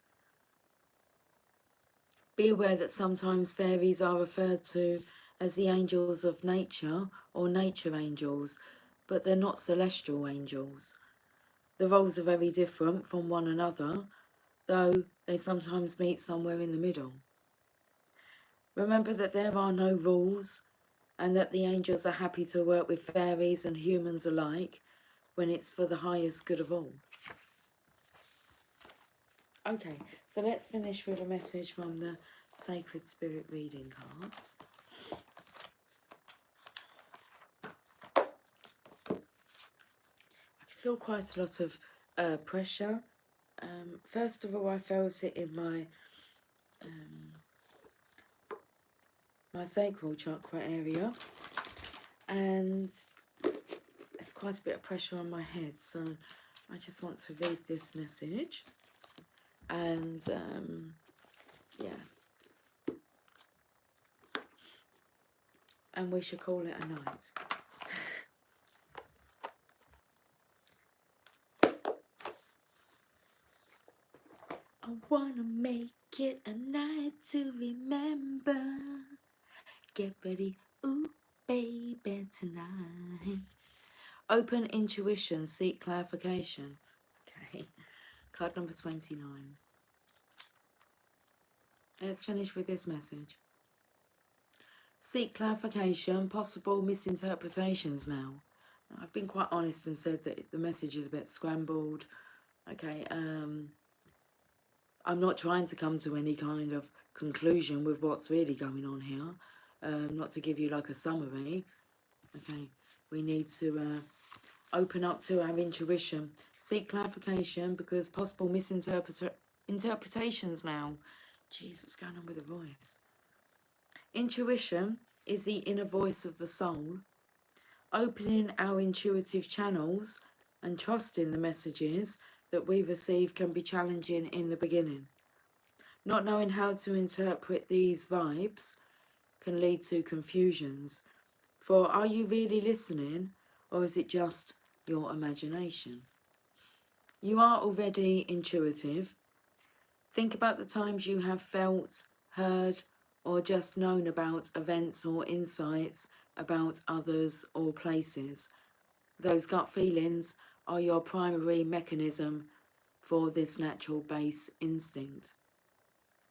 Be aware that sometimes fairies are referred to as the angels of nature or nature angels, but they're not celestial angels. The roles are very different from one another, though they sometimes meet somewhere in the middle. Remember that there are no rules, and that the angels are happy to work with fairies and humans alike when it's for the highest good of all. Okay, so let's finish with a message from the Sacred Spirit reading cards. I feel quite a lot of pressure. First of all, I felt it in my my sacral chakra area, and there's quite a bit of pressure on my head, so I just want to read this message, and yeah, and we should call it a night. I wanna make it a night to remember. Get ready, ooh, baby, tonight. Open intuition, seek clarification. Okay, card number 29. Let's finish with this message. Seek clarification, possible misinterpretations now. I've been quite honest and said that the message is a bit scrambled. Okay, I'm not trying to come to any kind of conclusion with what's really going on here. Not to give you like a summary. Okay, we need to open up to our intuition. Seek clarification because possible Interpretations now. Jeez, what's going on with the voice? Intuition is the inner voice of the soul. Opening our intuitive channels and trusting the messages that we receive can be challenging in the beginning. Not knowing how to interpret these vibes can lead to confusions. For are you really listening, or is it just your imagination? You are already intuitive. Think about the times you have felt, heard, or just known about events or insights about others or places. Those gut feelings are your primary mechanism for this natural base instinct.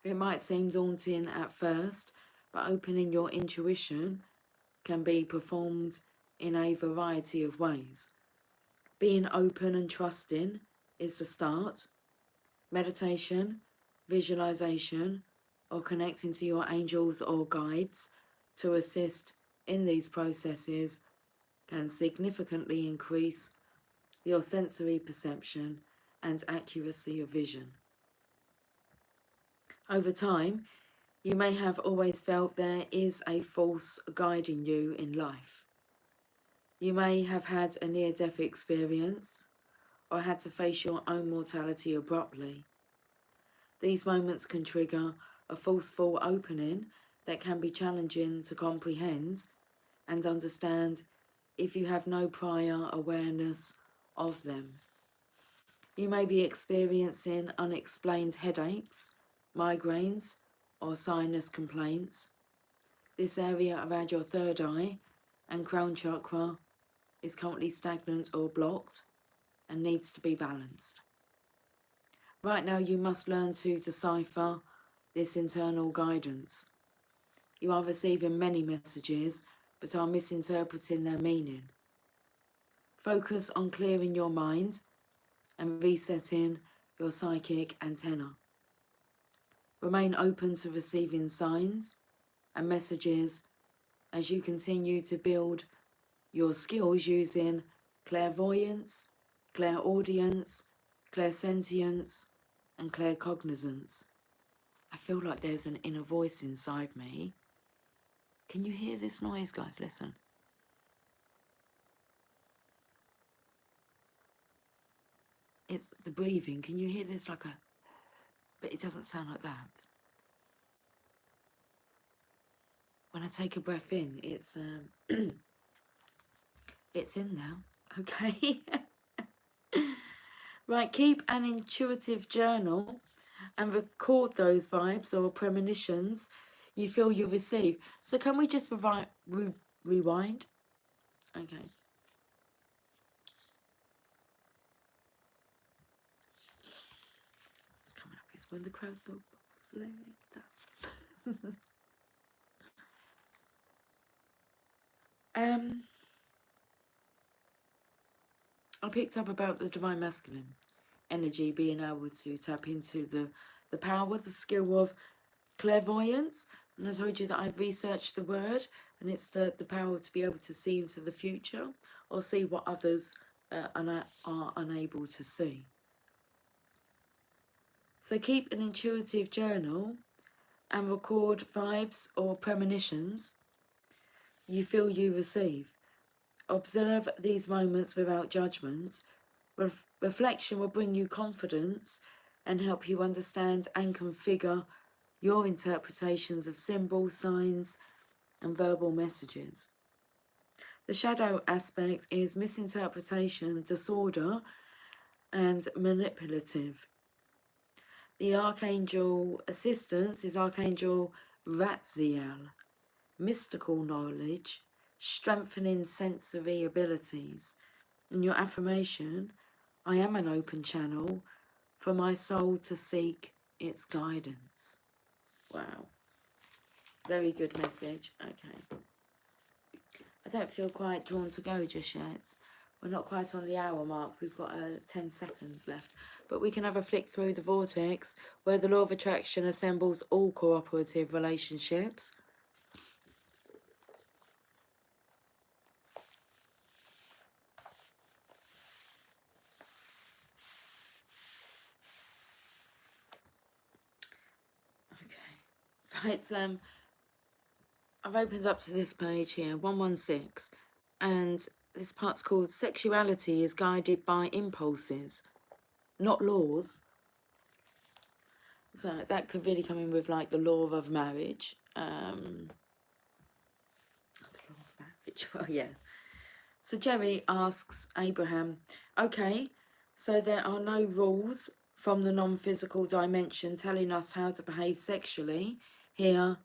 It might seem daunting at first, but opening your intuition can be performed in a variety of ways. Being open and trusting is the start. Meditation, visualization, or connecting to your angels or guides to assist in these processes can significantly increase your sensory perception and accuracy of vision. Over time, you may have always felt there is a force guiding you in life. You may have had a near-death experience or had to face your own mortality abruptly. These moments can trigger a forceful opening that can be challenging to comprehend and understand if you have no prior awareness of them. You may be experiencing unexplained headaches, migraines, or sinus complaints. This area around your third eye and crown chakra is currently stagnant or blocked and needs to be balanced. Right now, you must learn to decipher this internal guidance. You are receiving many messages, but are misinterpreting their meaning. Focus on clearing your mind and resetting your psychic antenna. Remain open to receiving signs and messages as you continue to build your skills using clairvoyance, clairaudience, clairsentience, and claircognizance. I feel like there's an inner voice inside me. Can you hear this noise, guys? Listen. It's the breathing. Can you hear this like a... But it doesn't sound like that. When I take a breath in, it's it's in now. Okay. Right, keep an intuitive journal and record those vibes or premonitions you feel you receive. So can we just rewind? Okay. It's coming up. It's when the crowd will slowly down. I picked up about the divine masculine energy, being able to tap into the power, the skill of clairvoyance. And I told you that I've researched the word, and it's the power to be able to see into the future or see what others are unable to see. So keep an intuitive journal and record vibes or premonitions you feel you receive. Observe these moments without judgment. Reflection will bring you confidence and help you understand and configure your interpretations of symbols, signs, and verbal messages. The shadow aspect is misinterpretation, disorder, and manipulative. The archangel assistance is Archangel Ratziel, mystical knowledge, strengthening sensory abilities. In your affirmation, I am an open channel for my soul to seek its guidance. Wow. Very good message. Okay. I don't feel quite drawn to go just yet. We're not quite on the hour mark. We've got 10 seconds left. But we can have a flick through the vortex where the law of attraction assembles all cooperative relationships. It's I've opened up to this page here, 116, and this part's called Sexuality is Guided by Impulses, Not Laws. So that could really come in with like the law of marriage. The law of marriage, well, yeah. So Jerry asks Abraham, okay, so there are no rules from the non-physical dimension telling us how to behave sexually here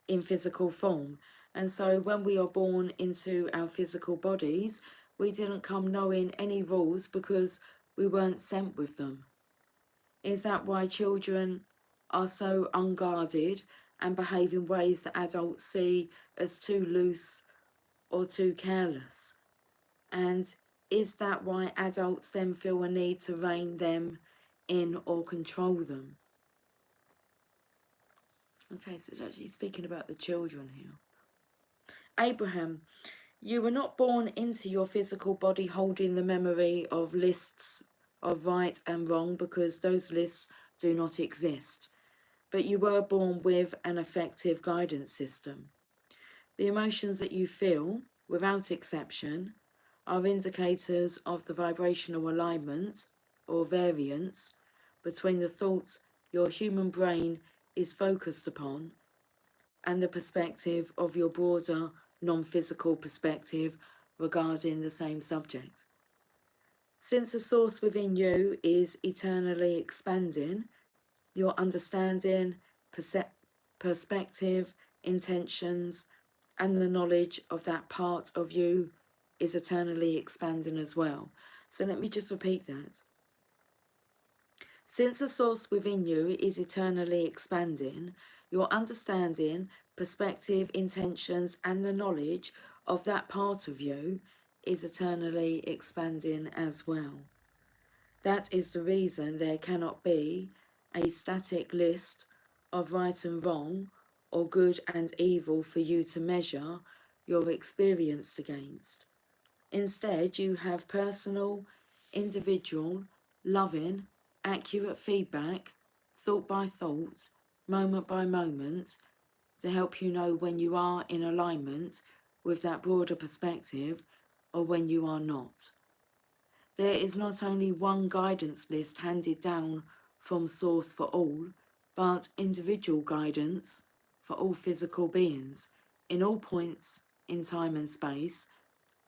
in physical form. And so when we are born into our physical bodies, we didn't come knowing any rules because we weren't sent with them. Is that why children are so unguarded and behave in ways that adults see as too loose or too careless? And is that why adults then feel a need to rein them in or control them? Okay, so it's actually speaking about the children here. Abraham, you were not born into your physical body holding the memory of lists of right and wrong, because those lists do not exist. But you were born with an effective guidance system. The emotions that you feel, without exception, are indicators of the vibrational alignment or variance between the thoughts your human brain is focused upon and the perspective of your broader non-physical perspective regarding the same subject. Since the source within you is eternally expanding, your understanding, perspective, intentions, and the knowledge of that part of you is eternally expanding as well. So let me just repeat that. Since the source within you is eternally expanding, your understanding, perspective, intentions, and the knowledge of that part of you is eternally expanding as well. That is the reason there cannot be a static list of right and wrong or good and evil for you to measure your experience against. Instead, you have personal, individual, loving, accurate feedback, thought by thought, moment by moment, to help you know when you are in alignment with that broader perspective or when you are not. There is not only one guidance list handed down from source for all, but individual guidance for all physical beings in all points in time and space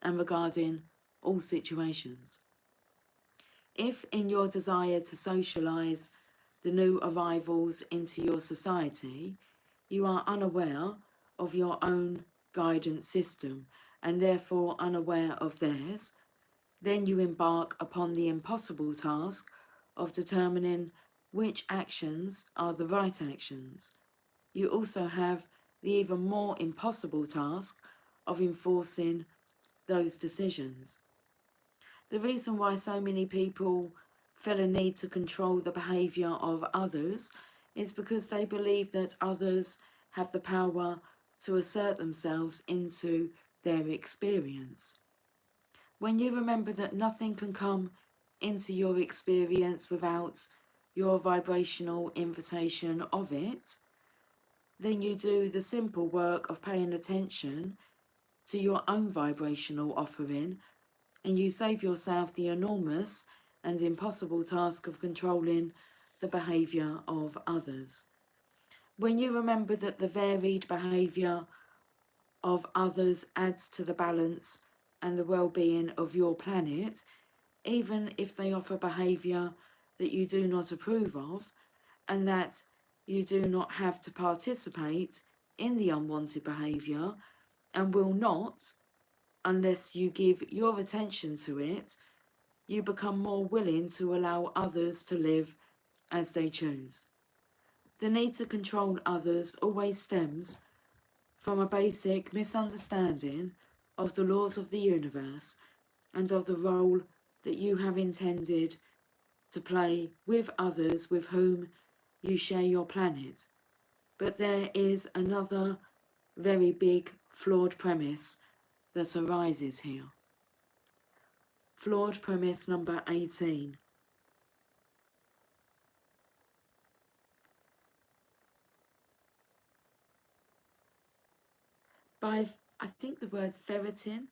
and regarding all situations. If in your desire to socialise the new arrivals into your society, you are unaware of your own guidance system and therefore unaware of theirs, then you embark upon the impossible task of determining which actions are the right actions. You also have the even more impossible task of enforcing those decisions. The reason why so many people feel a need to control the behaviour of others is because they believe that others have the power to assert themselves into their experience. When you remember that nothing can come into your experience without your vibrational invitation of it, then you do the simple work of paying attention to your own vibrational offering, and you save yourself the enormous and impossible task of controlling the behaviour of others. When you remember that the varied behaviour of others adds to the balance and the well-being of your planet, even if they offer behaviour that you do not approve of, and that you do not have to participate in the unwanted behaviour and will not unless you give your attention to it, you become more willing to allow others to live as they choose. The need to control others always stems from a basic misunderstanding of the laws of the universe and of the role that you have intended to play with others with whom you share your planet. But there is another very big flawed premise that arises here. Flawed premise number 18. by, I think the word's ferreting,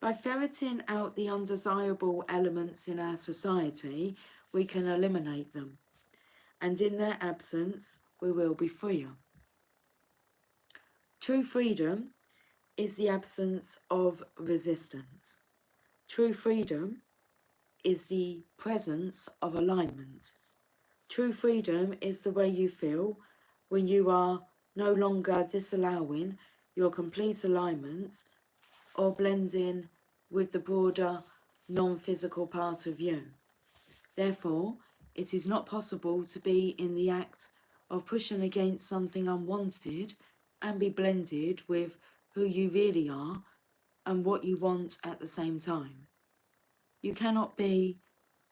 by ferreting out the undesirable elements in our society, we can eliminate them. And in their absence, we will be freer. True freedom is the absence of resistance. True freedom is the presence of alignment. True freedom is the way you feel when you are no longer disallowing your complete alignment or blending with the broader non-physical part of you. Therefore, it is not possible to be in the act of pushing against something unwanted and be blended with who you really are and what you want at the same time. You cannot be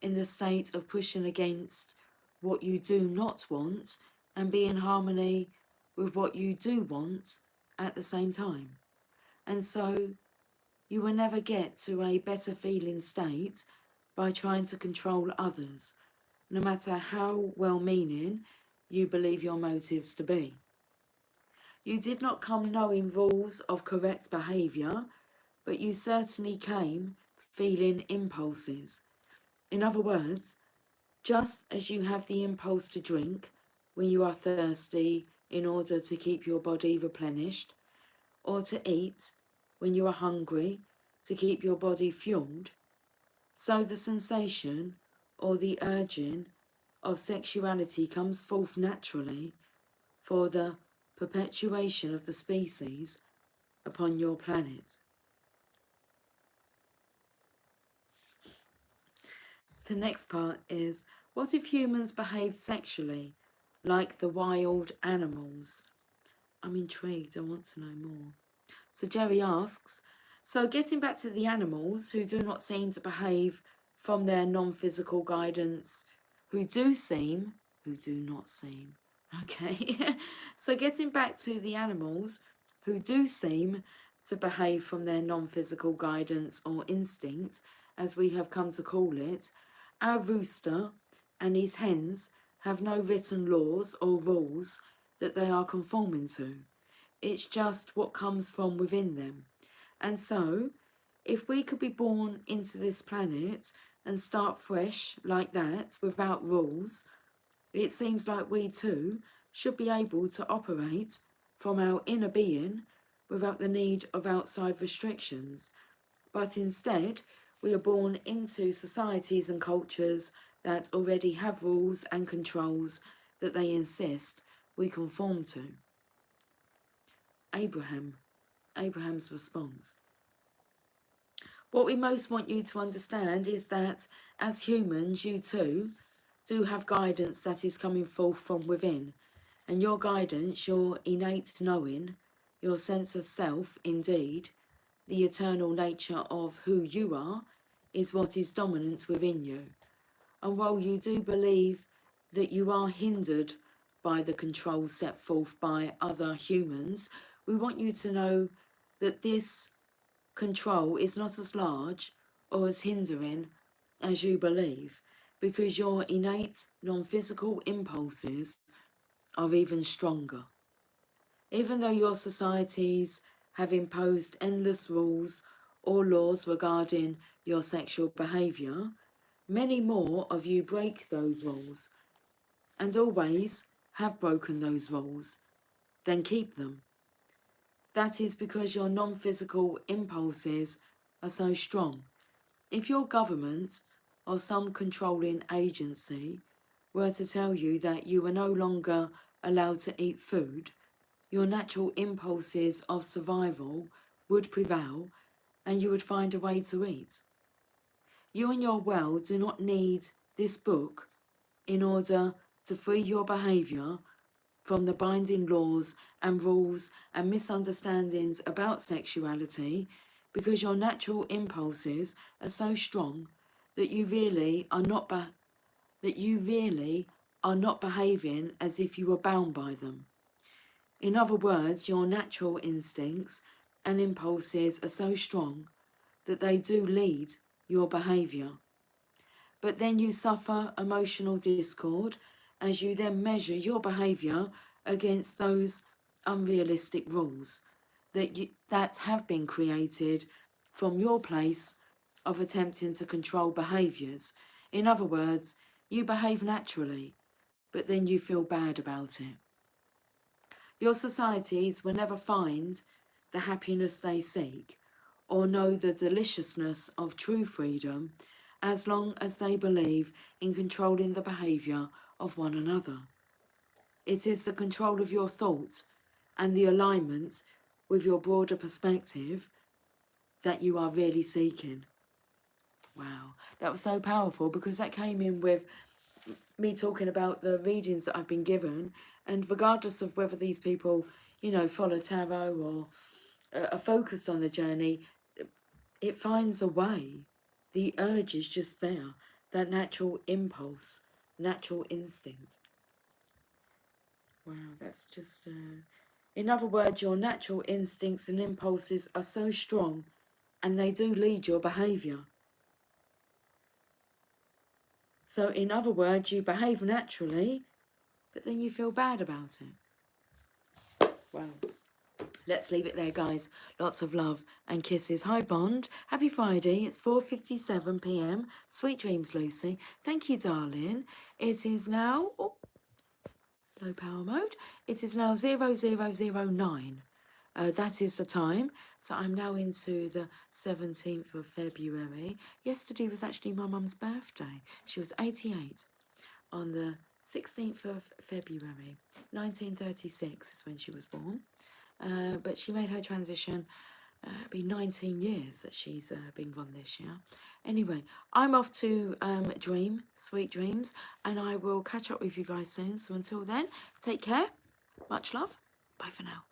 in the state of pushing against what you do not want and be in harmony with what you do want at the same time. And so you will never get to a better feeling state by trying to control others, no matter how well-meaning you believe your motives to be. You did not come knowing rules of correct behaviour, but you certainly came feeling impulses. In other words, just as you have the impulse to drink when you are thirsty in order to keep your body replenished, or to eat when you are hungry to keep your body fueled, so the sensation or the urging of sexuality comes forth naturally for the perpetuation of the species upon your planet. The next part is, what if humans behaved sexually like the wild animals? I'm intrigued, I want to know more. So Jerry asks, so getting back to the animals who do not seem to behave from their non-physical guidance, who do not seem, okay. So getting back to the animals who do seem to behave from their non-physical guidance or instinct, as we have come to call it, our rooster and his hens have no written laws or rules that they are conforming to. It's just what comes from within them. And so, if we could be born into this planet and start fresh like that, without rules, it seems like we too should be able to operate from our inner being without the need of outside restrictions. But instead, we are born into societies and cultures that already have rules and controls that they insist we conform to. Abraham's response. What we most want you to understand is that as humans, you too do have guidance that is coming forth from within. And your guidance, your innate knowing, your sense of self, indeed, the eternal nature of who you are, is what is dominant within you. And while you do believe that you are hindered by the control set forth by other humans, we want you to know that this control is not as large or as hindering as you believe, because your innate non-physical impulses are even stronger. Even though your societies have imposed endless rules or laws regarding your sexual behaviour, many more of you break those rules, and always have broken those rules, than keep them. That is because your non-physical impulses are so strong. If your government or some controlling agency were to tell you that you are no longer allowed to eat food, your natural impulses of survival would prevail and you would find a way to eat. You and your world do not need this book in order to free your behaviour from the binding laws and rules and misunderstandings about sexuality, because your natural impulses are so strong that you really are not behaving as if you were bound by them. In other words, your natural instincts and impulses are so strong that they do lead your behaviour. But then you suffer emotional discord as you then measure your behaviour against those unrealistic rules. that have been created from your place of attempting to control behaviours. In other words, you behave naturally, but then you feel bad about it. Your societies will never find the happiness they seek or know the deliciousness of true freedom as long as they believe in controlling the behaviour of one another. It is the control of your thought and the alignment with your broader perspective that you are really seeking. Wow, that was so powerful, because that came in with me talking about the readings that I've been given, and regardless of whether these people, you know, follow tarot or are focused on the journey, it finds a way. The urge is just there, that natural impulse, natural instinct. Wow, that's just... In other words, your natural instincts and impulses are so strong, and they do lead your behaviour. So in other words, you behave naturally, but then you feel bad about it. Wow. Let's leave it there, guys. Lots of love and kisses. Hi, Bond. Happy Friday. It's 4:57 p.m. Sweet dreams, Lucy. Thank you, darling. It is now... Oh, low power mode. It is now 0009. That is the time. So I'm now into the 17th of February. Yesterday was actually my mum's birthday. She was 88 on the 16th of February. 1936 is when she was born. But she made her transition. It'll be 19 years that she's been gone this year. Anyway, I'm off to dream, sweet dreams, and I will catch up with you guys soon. So until then, take care. Much love. Bye for now.